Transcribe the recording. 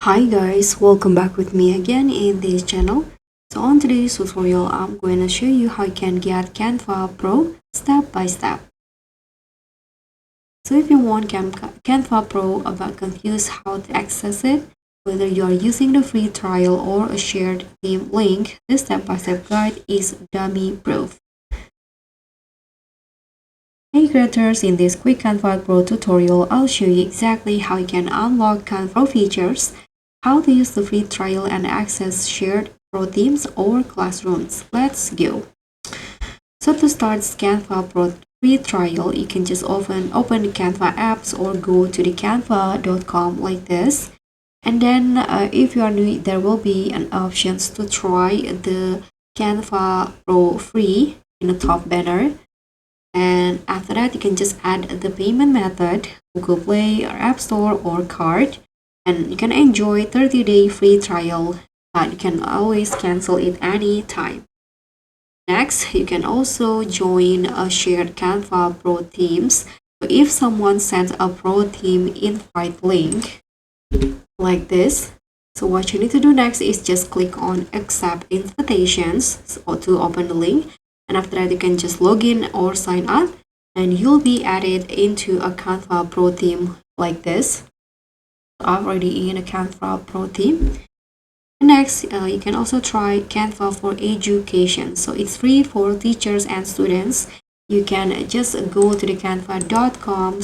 Hi guys, welcome back with me again in this channel. So on today's tutorial, I'm going to show you how you can get Canva Pro step by step. So if you want Canva Pro but confused how to access it, whether you are using the free trial or a shared theme link, this step-by-step guide is dummy proof. Hey creators, in this quick Canva Pro tutorial, I'll show you exactly how you can unlock Canva Pro features, how to use the free trial and access shared Pro themes or classrooms. Let's go. So to start Canva Pro free trial, you can just open the Canva apps or go to the canva.com like this. And then if you are new, there will be an options to try the Canva Pro free in the top banner. And after that, you can just add the payment method, Google Play or App Store or card. And you can enjoy 30-day free trial, but you can always cancel it anytime. Next, you can also join a shared Canva Pro themes. So if someone sends a Pro theme invite link like this, so what you need to do next is just click on accept invitations to open the link. And after that, you can just log in or sign up and you'll be added into a Canva Pro theme like this. I'm already in a Canva Pro theme. Next, you can also try Canva for education. So it's free for teachers and students. You can just go to the canva.com/